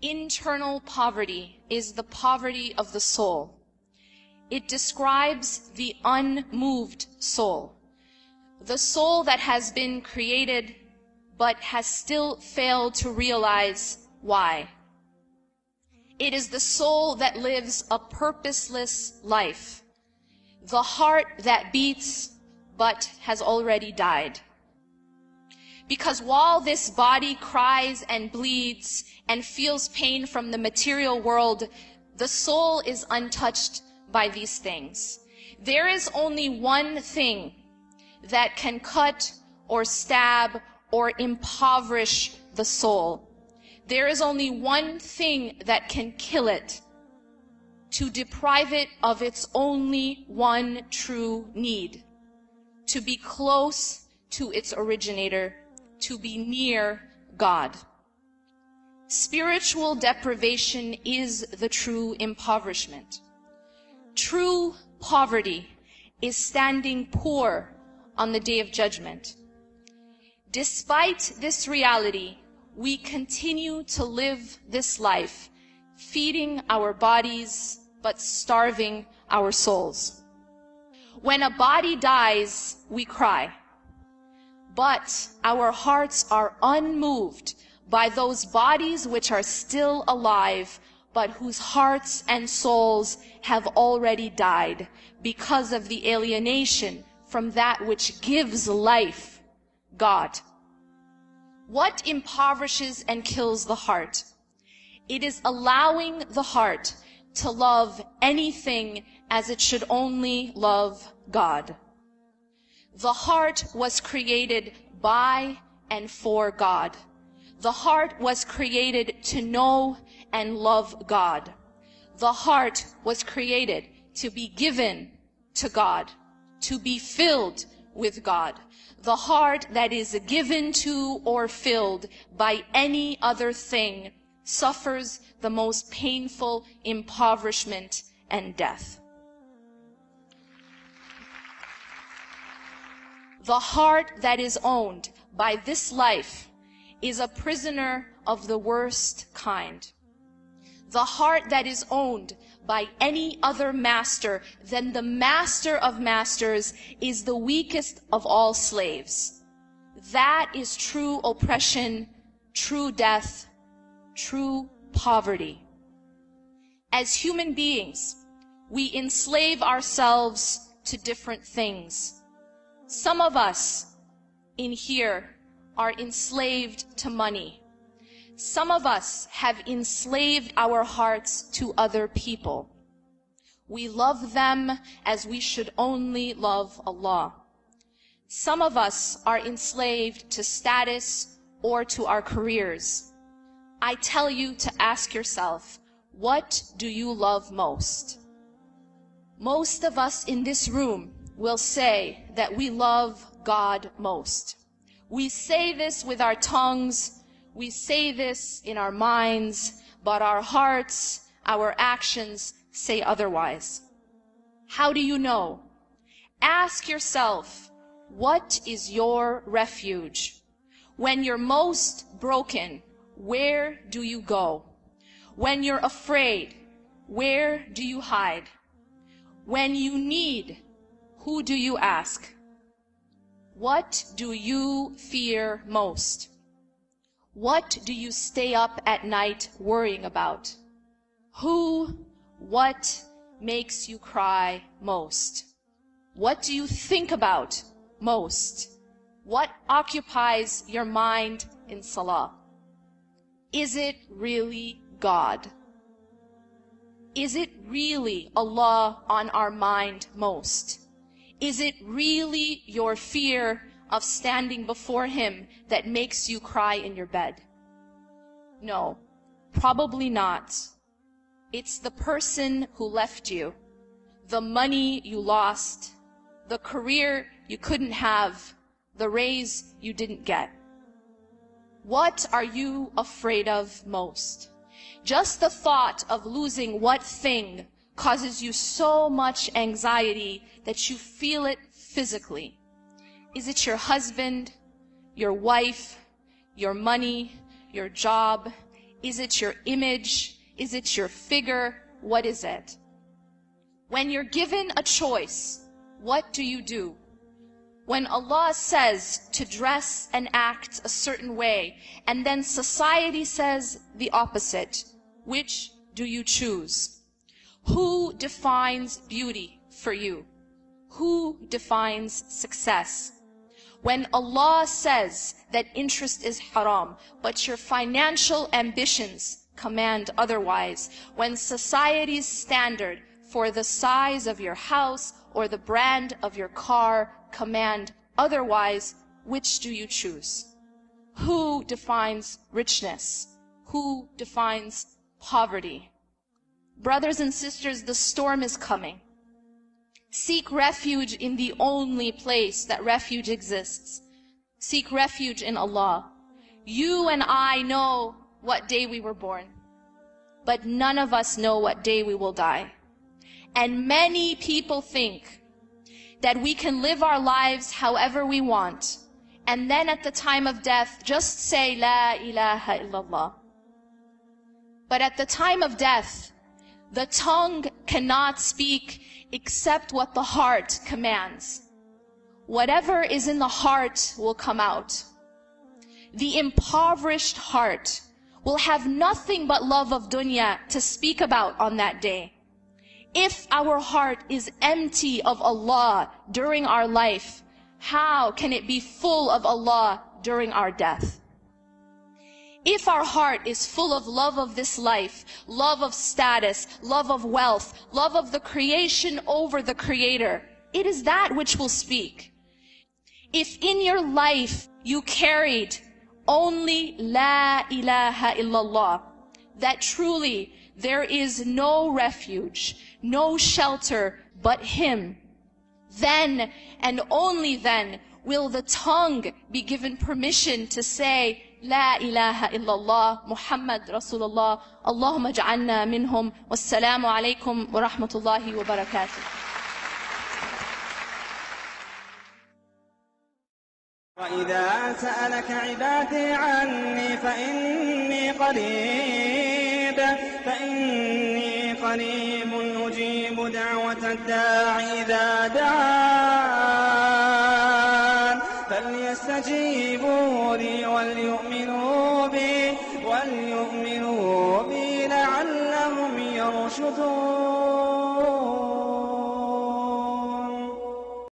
Internal poverty is the poverty of the soul. It describes the unmoved soul, the soul that has been created but has still failed to realize why. It is the soul that lives a purposeless life, the heart that beats but has already died. Because while this body cries and bleeds and feels pain from the material world, the soul is untouched by these things. There is only one thing that can cut or stab or impoverish the soul. There is only one thing that can kill it, to deprive it of its only one true need, to be close to its originator, to be near God. Spiritual deprivation is the true impoverishment. True poverty is standing poor on the day of judgment. Despite this reality, we continue to live this life, feeding our bodies but starving our souls. When a body dies, we cry. But our hearts are unmoved by those bodies which are still alive, but whose hearts and souls have already died because of the alienation from that which gives life, God. What impoverishes and kills the heart? It is allowing the heart to love anything as it should only love God. The heart was created by and for God. The heart was created to know and love God. The heart was created to be given to God, to be filled with God. The heart that is given to or filled by any other thing suffers the most painful impoverishment and death. The heart that is owned by this life is a prisoner of the worst kind. The heart that is owned by any other master than the master of masters is the weakest of all slaves. That is true oppression, true death, true poverty. As human beings, we enslave ourselves to different things. Some of us in here are enslaved to money. Some of us have enslaved our hearts to other people. We love them as we should only love Allah. Some of us are enslaved to status or to our careers. I tell you to ask yourself, what do you love most? Most of us in this room will say that we love God most. We say this with our tongues, we say this in our minds, but our hearts, our actions say otherwise. How do you know? Ask yourself, what is your refuge? When you're most broken, where do you go? When you're afraid, where do you hide? When you need, who do you ask? What do you fear most? What do you stay up at night worrying about? What makes you cry most? What do you think about most? What occupies your mind in Salah? Is it really God? Is it really Allah on our mind most? Is it really your fear of standing before Him that makes you cry in your bed? No, probably not. It's the person who left you, the money you lost, the career you couldn't have, the raise you didn't get. What are you afraid of most? Just the thought of losing what thing causes you so much anxiety that you feel it physically. Is it your husband, your wife, your money, your job? Is it your image? Is it your figure? What is it? When you're given a choice, what do you do? When Allah says to dress and act a certain way, and then society says the opposite, which do you choose? Who defines beauty for you? Who defines success? When Allah says that interest is haram, but your financial ambitions command otherwise, when society's standard for the size of your house or the brand of your car command otherwise, which do you choose? Who defines richness? Who defines poverty? Brothers and sisters, the storm is coming. Seek refuge in the only place that refuge exists. Seek refuge in Allah. You and I know what day we were born, but none of us know what day we will die. And many people think that we can live our lives however we want, and then at the time of death, just say, La ilaha illallah. But at the time of death, the tongue cannot speak except what the heart commands. Whatever is in the heart will come out. The impoverished heart will have nothing but love of dunya to speak about on that day. If our heart is empty of Allah during our life, how can it be full of Allah during our death? If our heart is full of love of this life, love of status, love of wealth, love of the creation over the Creator, it is that which will speak. If in your life you carried only La ilaha illallah, that truly there is no refuge, no shelter but Him, then and only then will the tongue be given permission to say, La ilaha illallah, Muhammad Rasulullah, Allahumma ja'alna minhum, wassalamu alaikum wa rahmatullahi wa barakatuh. وإذا سألك عبادي عني فإني قريب أجيب دعوة الداع إذا دعان